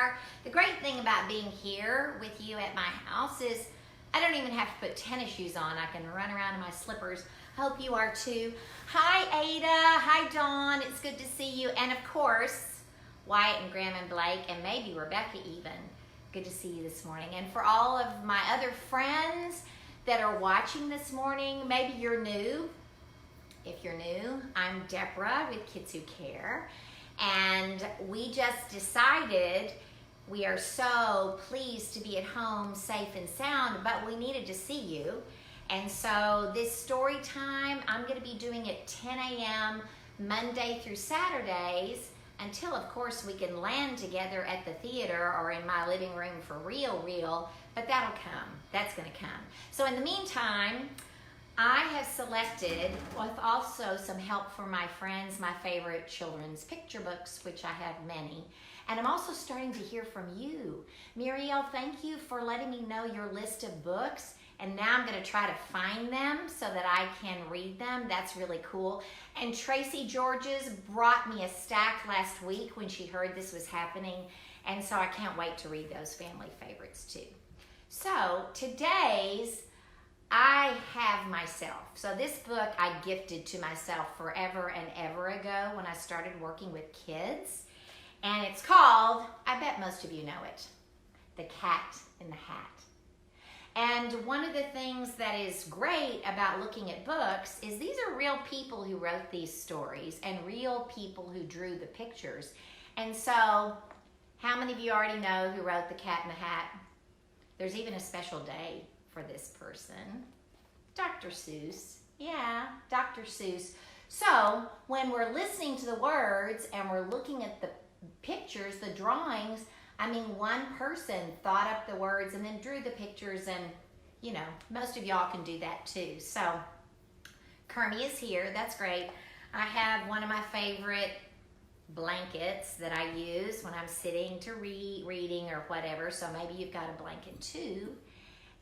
are. The great thing about being here with you at my house is I don't even have to put tennis shoes on. I can run around in my slippers. Hope you are too. Hi, Ada. Hi, Dawn. It's good to see you. And of course, Wyatt and Graham and Blake, and maybe Rebecca even. Good to see you this morning. And for all of my other friends that are watching this morning, maybe you're new. If you're new, I'm Deborah with Kids Who Care. And we just decided we are so pleased to be at home safe and sound, but we needed to see you. And so this story time, I'm going to be doing at 10 a.m. Monday through Saturdays until, of course, we can land together at the theater or in my living room for real, but that'll come. That's going to come. So in the meantime, I have selected, with also some help from my friends, my favorite children's picture books, which I have many. And I'm also starting to hear from you. Muriel, thank you for letting me know your list of books. And now I'm going to try to find them so that I can read them. That's really cool. And Tracy Georges brought me a stack last week when she heard this was happening. And so I can't wait to read those family favorites too. So today's I have myself. So this book I gifted to myself forever and ever ago when I started working with kids. And it's called, I bet most of you know it, The Cat in the Hat. And one of the things that is great about looking at books is these are real people who wrote these stories and real people who drew the pictures. And so, how many of you already know who wrote The Cat in the Hat? There's even a special day for this person. Dr. Seuss. Yeah, Dr. Seuss. So, when we're listening to the words and we're looking at the pictures, the drawings, I mean, one person thought up the words and then drew the pictures, and, you know, most of y'all can do that too. So, Kermie is here. That's great. I have one of my favorite blankets that I use when I'm sitting to reading or whatever. So maybe you've got a blanket too.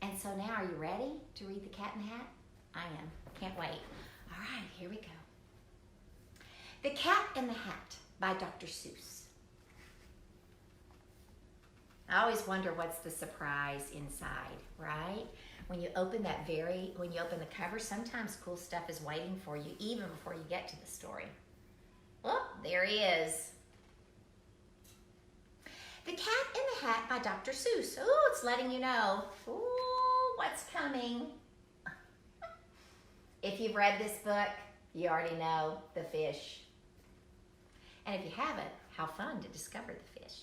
And so now, are you ready to read The Cat in the Hat? I am. Can't wait. All right, here we go. The Cat in the Hat by Dr. Seuss. I always wonder what's the surprise inside, right? When you open the cover, sometimes cool stuff is waiting for you even before you get to the story. Oh, there he is. The Cat in the Hat by Dr. Seuss. Oh, it's letting you know. Oh, what's coming. If you've read this book, you already know the fish. And if you haven't, how fun to discover the fish.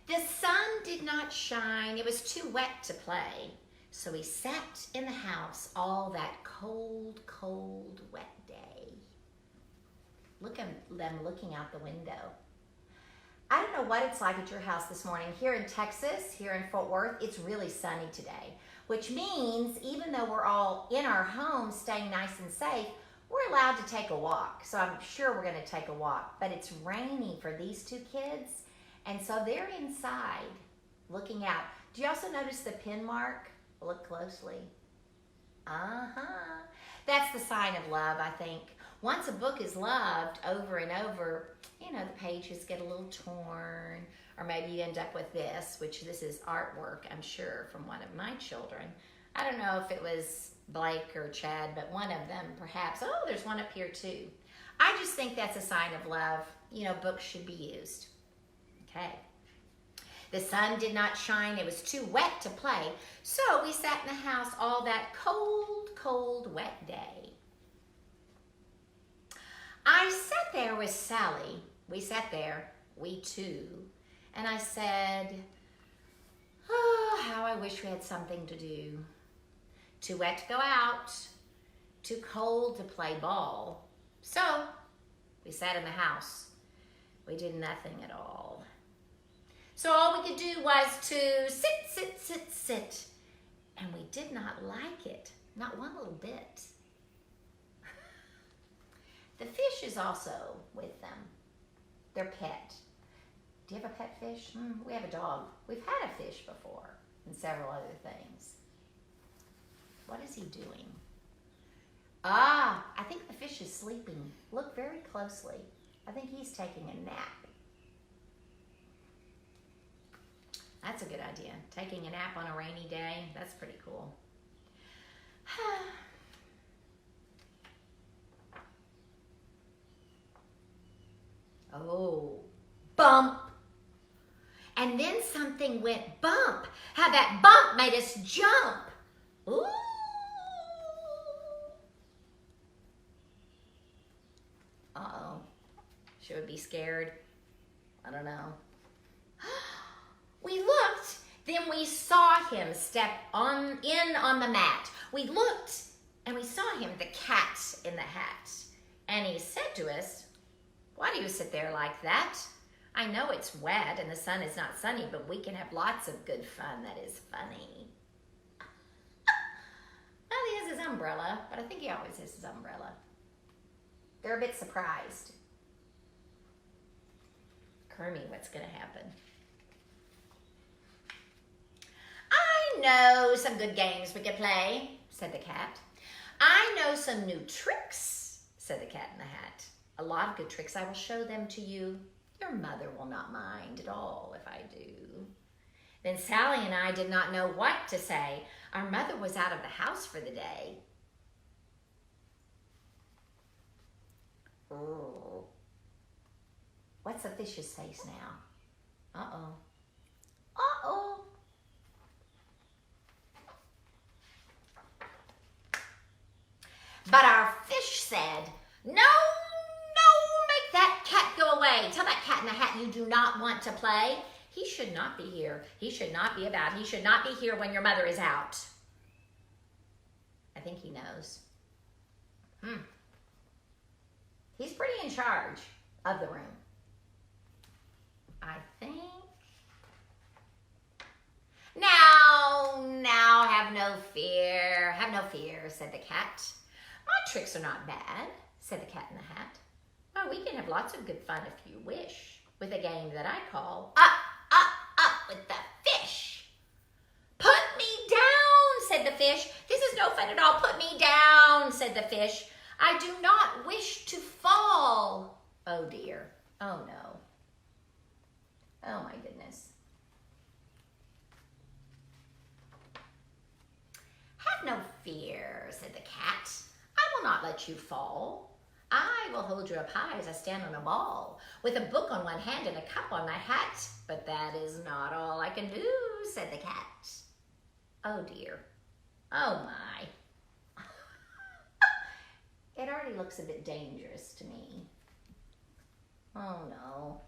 The sun did not shine. It was too wet to play. So he sat in the house all that cold, cold, wet day. Look at them looking out the window. I don't know what it's like at your house this morning. Here in Texas, here in Fort Worth, it's really sunny today, which means even though we're all in our homes staying nice and safe, we're allowed to take a walk. So I'm sure we're going to take a walk, but it's rainy for these two kids. And so they're inside looking out. Do you also notice the pin mark? Look closely. That's the sign of love, I think. Once a book is loved over and over, you know, the pages get a little torn, or maybe you end up with this, which this is artwork, I'm sure, from one of my children. I don't know if it was Blake or Chad, but one of them perhaps. Oh, there's one up here too. I just think that's a sign of love. You know, books should be used. Okay. The sun did not shine. It was too wet to play. So we sat in the house all that cold, cold, wet day. I sat there with Sally. We sat there, we two. And I said, oh, how I wish we had something to do. Too wet to go out. Too cold to play ball. So we sat in the house. We did nothing at all. So all we could do was to sit. And we did not like it. Not one little bit. The fish is also with them. Their pet. Do you have a pet fish? We have a dog. We've had a fish before and several other things. What is he doing? I think the fish is sleeping. Look very closely. I think he's taking a nap. That's a good idea. Taking a nap on a rainy day. That's pretty cool. Oh, bump. And then something went bump. How that bump made us jump. Ooh. Uh-oh. Should we be scared? I don't know. We looked, then we saw him step in on the mat. We looked, and we saw him, the cat in the hat. And he said to us, "Why do you sit there like that? I know it's wet and the sun is not sunny, but we can have lots of good fun that is funny." Well, he has his umbrella, but I think he always has his umbrella. They're a bit surprised. Kermie, what's going to happen? "I know some good games we could play," said the cat. "I know some new tricks," said the cat in the hat. "A lot of good tricks. I will show them to you. Your mother will not mind at all if I do." Then Sally and I did not know what to say. Our mother was out of the house for the day. Oh. What's the fish's face now? Uh-oh. Uh-oh. But our fish said, "No, make that cat go away. Tell that cat in the hat you do not want to play. He should not be here. He should not be about. He should not be here when your mother is out." I think he knows. He's pretty in charge of the room, I think. Now, have no fear. Have no fear," said the cat. "My tricks are not bad," said the cat in the hat. "Well, we can have lots of good fun if you wish, with a game that I call Up with the Fish." "Put me down," said the fish. "This is no fun at all. Put me down," said the fish. "I do not wish to fall." Oh dear. Oh no. Oh my goodness. "Have no fear," said the cat. "I will not let you fall. I will hold you up high as I stand on a ball, with a book on one hand and a cup on my hat. But that is not all I can do," said the cat. Oh dear. Oh my. It already looks a bit dangerous to me. Oh no.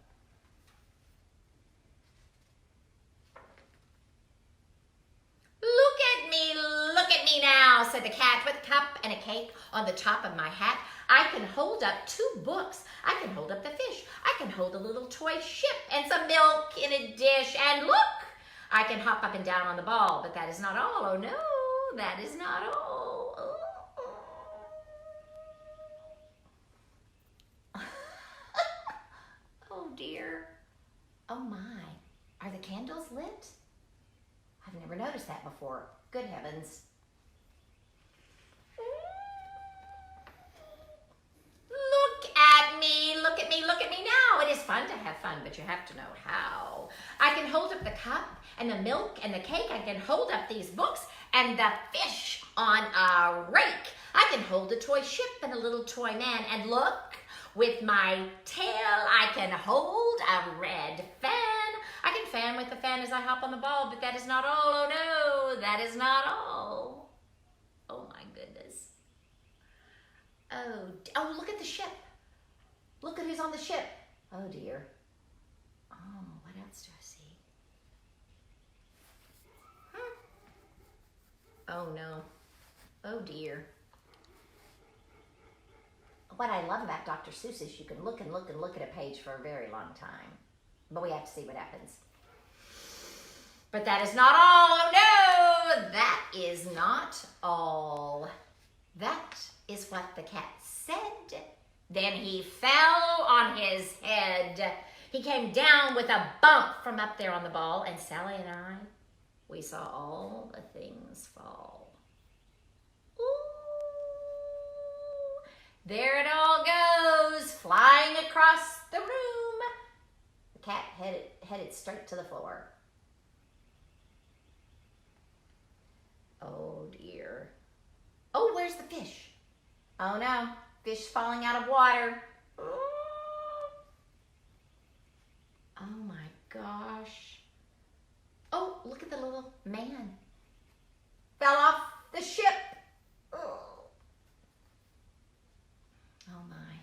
Look at me now," said the cat, "with a cup and a cake on the top of my hat. I can hold up 2 books. I can hold up the fish. I can hold a little toy ship and some milk in a dish. And look, I can hop up and down on the ball. But that is not all. Oh no, that is not all. Oh dear. Oh my. Are the candles lit? I've never noticed that before. Good heavens. Look at me now. It is fun to have fun, but you have to know how. I can hold up the cup and the milk and the cake. I can hold up these books and the fish on a rake. I can hold a toy ship and a little toy man. And look, with my tail, I can hold a red fan. I can fan with the fan as I hop on the ball, but that is not all. Oh no, that is not all. Oh my goodness. Oh, look at the ship. Look at who's on the ship. Oh dear. Oh, what else do I see? Oh no. Oh dear. What I love about Dr. Seuss is you can look and look and look at a page for a very long time. But we have to see what happens. But that is not all. Oh no, that is not all. That is what the cat said. Then he fell on his head. He came down with a bump from up there on the ball, and Sally and I, we saw all the things fall. Ooh. There it all goes, flying across the room. The cat headed straight to the floor. Oh dear. Oh, where's the fish? Oh no, fish falling out of water. Oh my gosh. Oh, look at the little man. Fell off the ship. Oh my.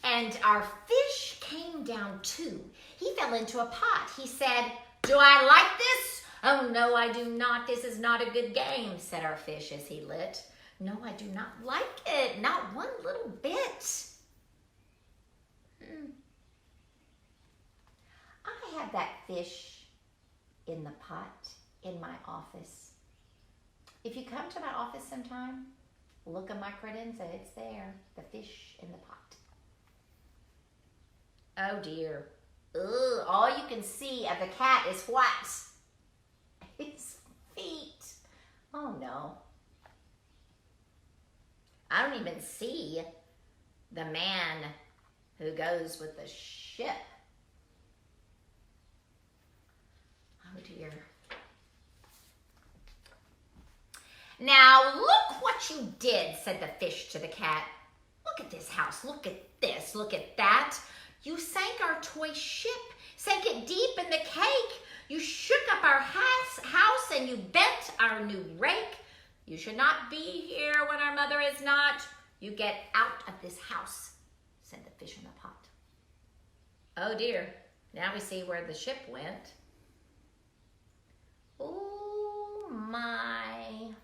And our fish came down too. He fell into a pot. He said, "Do I like this? Oh no, I do not. This is not a good game," said our fish as he lit. "No, I do not like it. Not one little bit." I have that fish in the pot in my office. If you come to my office sometime, look at my credenza. It's there. The fish in the pot. Oh dear. Ugh, all you can see of the cat is what? His feet. Oh no. I don't even see the man who goes with the ship. Oh dear. "Now look what you did," said the fish to the cat. "Look at this house. Look at this. Look at that. You sank our toy ship, sank it deep in the cake. You shook up our house and you bent our new rake. You should not be here when our mother is not. You get out of this house," said the fish in the pot. Oh dear. Now we see where the ship went. Oh my.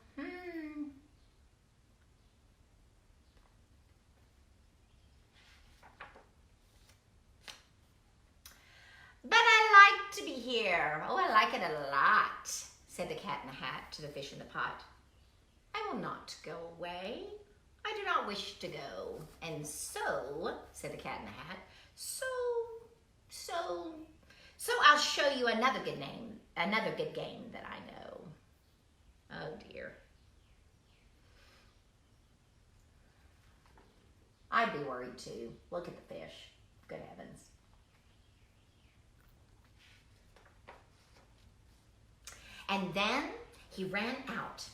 "But I like to be here. Oh, I like it a lot," said the cat in the hat to the fish in the pot. "I will not go away. I do not wish to go. And so," said the cat in the hat, so I'll show you another good game that I know." Oh dear. I'd be worried too. Look at the fish. Good heavens. And then he ran out.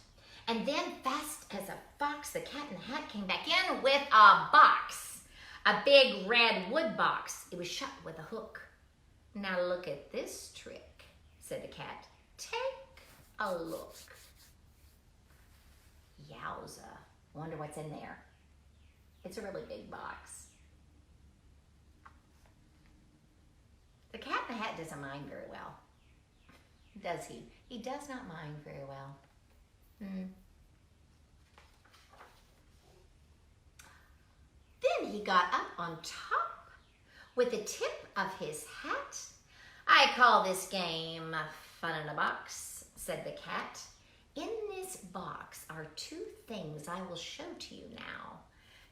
And then, fast as a fox, the cat in the hat came back in with a box. A big red wood box. It was shut with a hook. "Now look at this trick," said the cat. "Take a look." Yowza. Wonder what's in there. It's a really big box. The cat in the hat doesn't mind very well. Does he? He does not mind very well. Then he got up on top with the tip of his hat. "I call this game fun in a box," said the cat. "In this box are two things I will show to you now.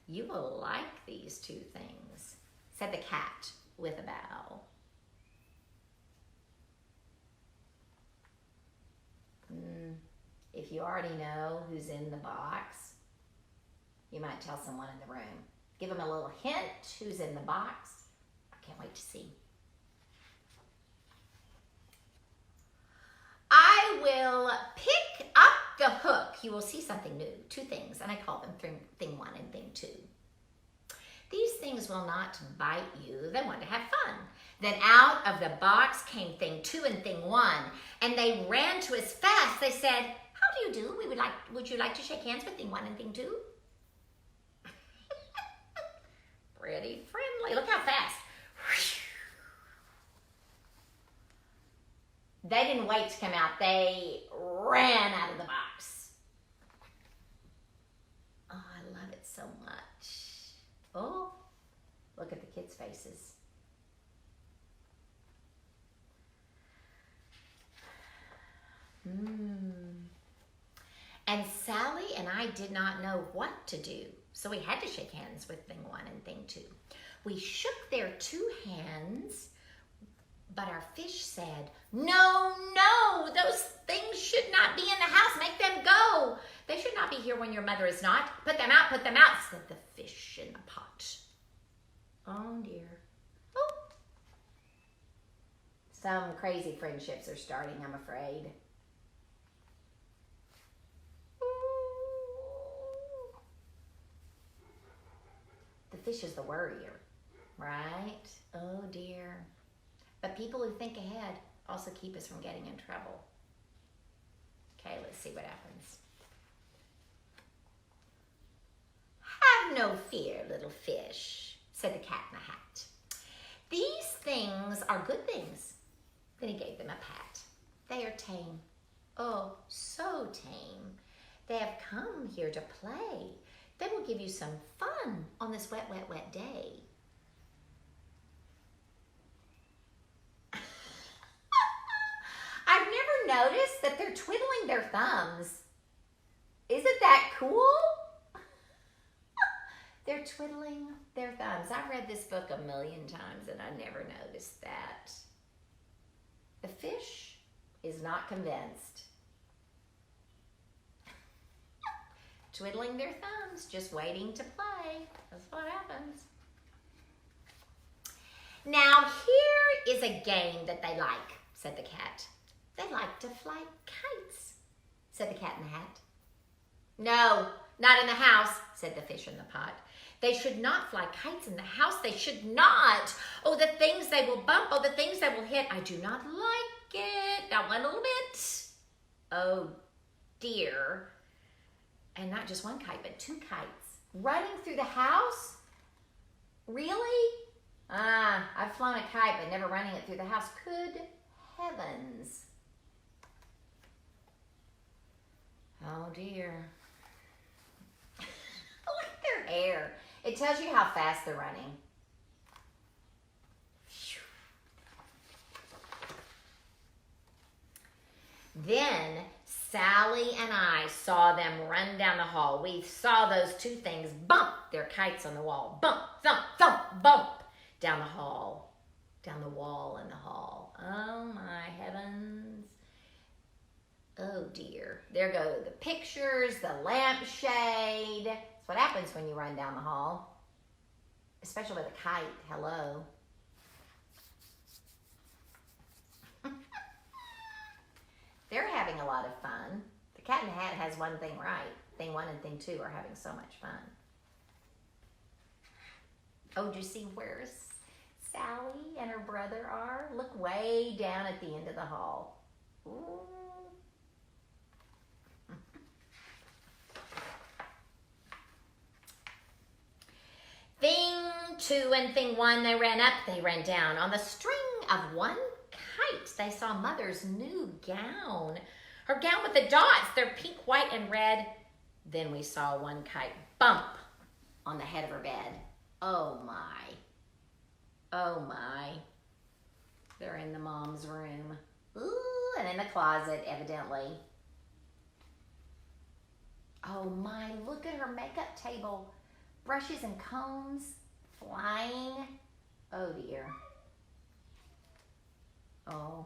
You will like these two things," said the cat with a bow. If you already know who's in the box, you might tell someone in the room. Give them a little hint who's in the box. I can't wait to see. "I will pick up the hook. You will see something new. Two things, and I call them thing one and thing two. These things will not bite you. They want to have fun." Then out of the box came thing two and thing one, and they ran to us fast. They said, "How do you do? Would you like to shake hands with thing one and thing two?" Pretty friendly. Look how fast. They didn't wait to come out. They ran out of the box. Oh, I love it so much. Oh, look at the kids' faces. And Sally and I did not know what to do, so we had to shake hands with thing one and thing two. We shook their two hands, but our fish said, "No, no, those things should not be in the house. Make them go. They should not be here when your mother is not. Put them out, said the fish in the pot. Oh dear. Oh. Some crazy friendships are starting, I'm afraid. The fish is the worrier, right? Oh dear. But people who think ahead also keep us from getting in trouble. Okay, let's see what happens. Have no fear, little fish, said the cat in the hat. These things are good things. Then he gave them a pat. They are tame. Oh, so tame. They have come here to play. They will give you some fun on this wet, wet, wet day. I've never noticed that they're twiddling their thumbs. Isn't that cool? They're twiddling their thumbs. I've read this book a million times and I never noticed that. The fish is not convinced. Twiddling their thumbs, just waiting to play. That's what happens. Now here is a game that they like, said the cat. They like to fly kites, said the cat in the hat. No, not in the house, said the fish in the pot. They should not fly kites in the house. They should not. Oh, the things they will bump. Oh, the things they will hit. I do not like it. Not one little bit. Oh, dear. And not just one kite, but 2 kites. Running through the house? Really? I've flown a kite, but never running it through the house. Good heavens. Oh, dear. Look at their hair. It tells you how fast they're running. Then Sally and I saw them run down the hall. We saw those 2 things bump their kites on the wall. Bump, thump, thump, bump down the hall. Down the wall in the hall. Oh my heavens. Oh dear. There go the pictures, the lampshade. That's what happens when you run down the hall. Especially with a kite. Hello. They're having a lot of fun. The Cat in the Hat has one thing right. Thing 1 and thing 2 are having so much fun. Oh, do you see where Sally and her brother are? Look way down at the end of the hall. Ooh. Thing 2 and thing 1, they ran up, they ran down. On the string of one kite, they saw Mother's new gown. Her gown with the dots, they're pink, white, and red. Then we saw one kite bump on the head of her bed. Oh my. Oh my. They're in the mom's room. Ooh, and in the closet, evidently. Oh my, look at her makeup table. Brushes and combs flying. Oh dear. Oh.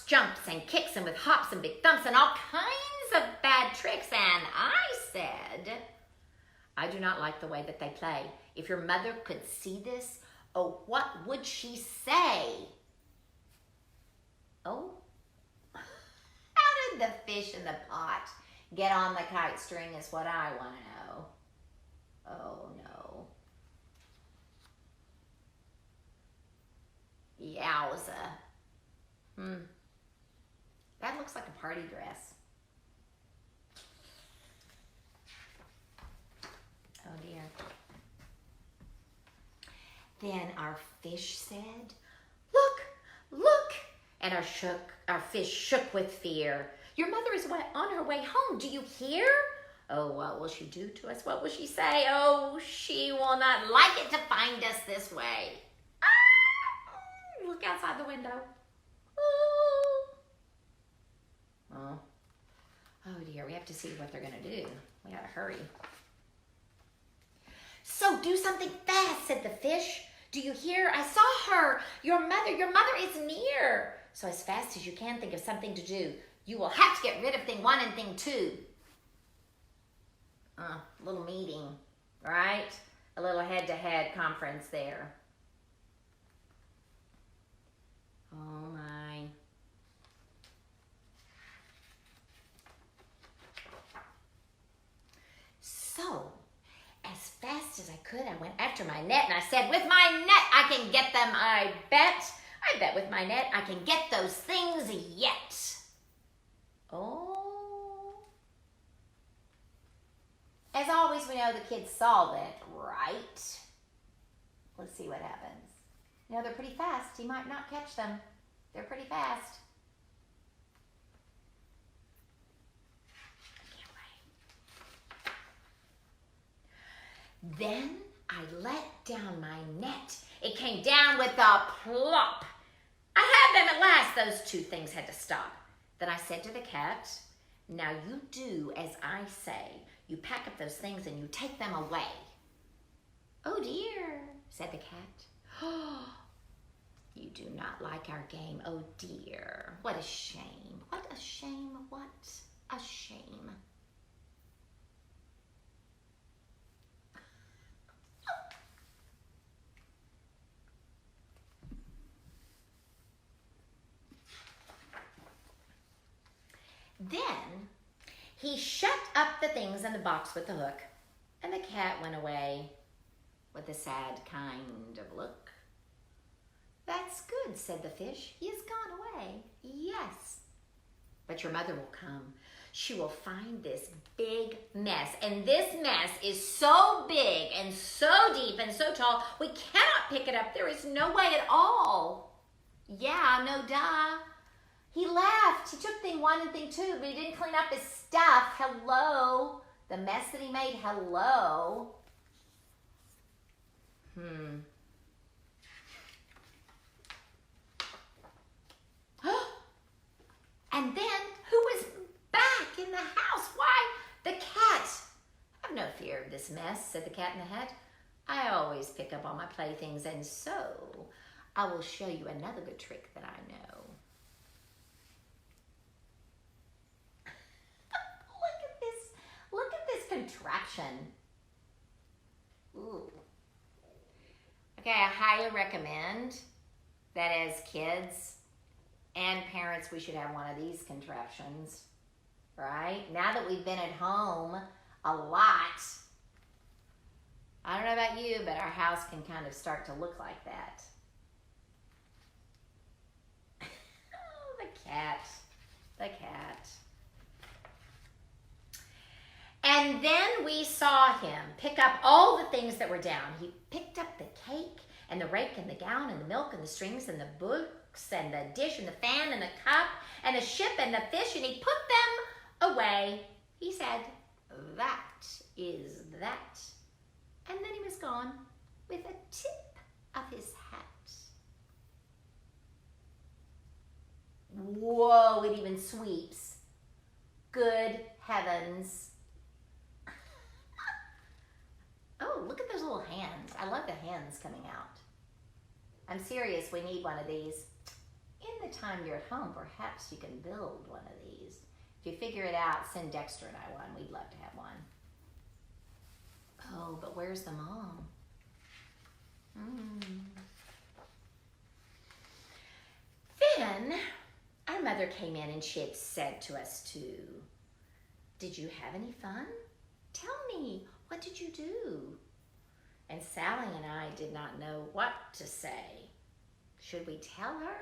Jumps and kicks and with hops and big thumps and all kinds of bad tricks. And I said, I do not like the way that they play. If your mother could see this, oh, what would she say? Oh, how did the fish in the pot get on the kite string is what I want to know. Oh no. Yowza. That looks like a party dress. Oh dear. Then our fish said, look, look. And our fish shook with fear. Your mother is on her way home. Do you hear? Oh, what will she do to us? What will she say? Oh, she will not like it to find us this way. Ah! Look outside the window. Oh. Oh dear, we have to see what they're going to do. We gotta hurry. So do something fast, said the fish. Do you hear? I saw her. Your mother is near. So as fast as you can, think of something to do. You will have to get rid of thing 1 and thing 2. Little meeting, right? A little head-to-head conference there. Oh my. So, as fast as I could, I went after my net and I said, with my net, I can get them, I bet. I bet with my net, I can get those things yet. Oh. As always, we know the kids saw that, right? Let's see what happens. You know, they're pretty fast. He might not catch them. They're pretty fast. Then I let down my net. It came down with a plop. I had them at last. Those 2 things had to stop. Then I said to the cat, now you do as I say. You pack up those things and you take them away. Oh dear, said the cat. Oh, you do not like our game. Oh dear, what a shame. What a shame, what a shame. Then he shut up the things in the box with the hook, and the cat went away with a sad kind of look. That's good, said the fish. He has gone away. Yes. But your mother will come. She will find this big mess, and this mess is so big and so deep and so tall, we cannot pick it up. There is no way at all. Yeah, no duh. He left. He took thing 1 and thing 2, but he didn't clean up his stuff. Hello. The mess that he made. Hello. And then, who was back in the house? Why, the cat. Have no fear of this mess, said the cat in the hat. I always pick up all my playthings, and so I will show you another good trick that I know. Look at this contraption. Ooh. Okay, I highly recommend that as kids and parents, we should have one of these contraptions, right? Now that we've been at home a lot, I don't know about you, but our house can kind of start to look like that. Oh, the cat. The cat. And then we saw him pick up all the things that were down. He picked up the cake and the rake and the gown and the milk and the strings and the books and the dish and the fan and the cup and the ship and the fish, and he put them away. He said, that is that. And then he was gone with a tip of his hat. Whoa, it even sweeps. Good heavens. Oh, look at those little hands. I love the hands coming out. I'm serious, we need one of these. In the time you're at home, perhaps you can build one of these. If you figure it out, send Dexter and I one. We'd love to have one. Oh, but where's the mom? Then our mother came in and she had said to us too, did you have any fun? Tell me, what did you do? And Sally and I did not know what to say. Should we tell her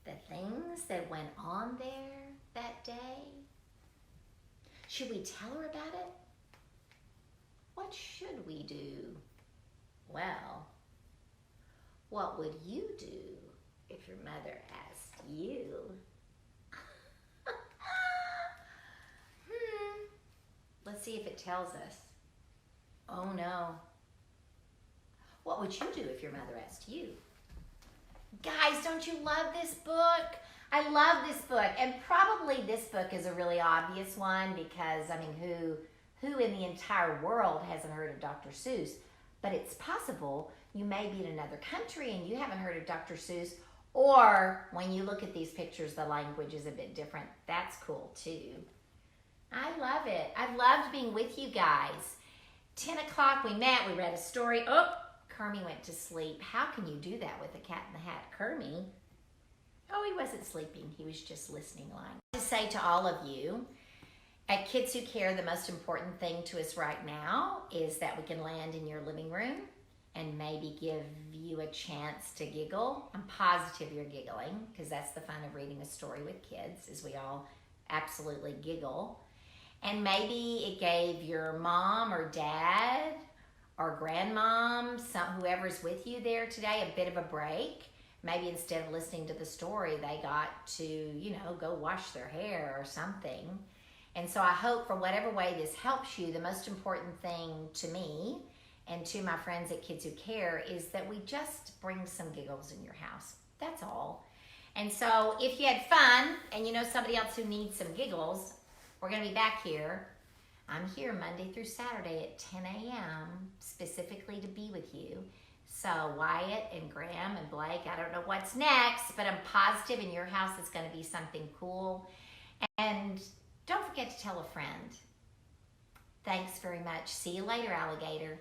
the things that went on there that day? Should we tell her about it? What should we do? Well, what would you do if your mother asked you? Let's see if it tells us. Oh no. What would you do if your mother asked you? Guys, don't you love this book? I love this book. And probably this book is a really obvious one because, I mean, who in the entire world hasn't heard of Dr. Seuss? But it's possible you may be in another country and you haven't heard of Dr. Seuss, Or when you look at these pictures, the language is a bit different. That's cool too. I love it. I've loved being with you guys. 10 o'clock we met, we read a story. Oh, Kermie went to sleep. How can you do that with a Cat in the Hat? Kermie? Oh, he wasn't sleeping. He was just listening line. To say to all of you, at Kids Who Care, the most important thing to us right now is that we can land in your living room and maybe give you a chance to giggle. I'm positive you're giggling, because that's the fun of reading a story with kids, is we all absolutely giggle. And maybe it gave your mom or dad or grandmom, whoever's with you there today, a bit of a break. Maybe instead of listening to the story, they got to, go wash their hair or something. And so I hope for whatever way this helps you, the most important thing to me and to my friends at Kids Who Care is that we just bring some giggles in your house. That's all. And so if you had fun and you know somebody else who needs some giggles, we're going to be back here. I'm here Monday through Saturday at 10 a.m. specifically to be with you. So Wyatt and Graham and Blake, I don't know what's next, but I'm positive in your house it's going to be something cool. And don't forget to tell a friend. Thanks very much. See you later, alligator.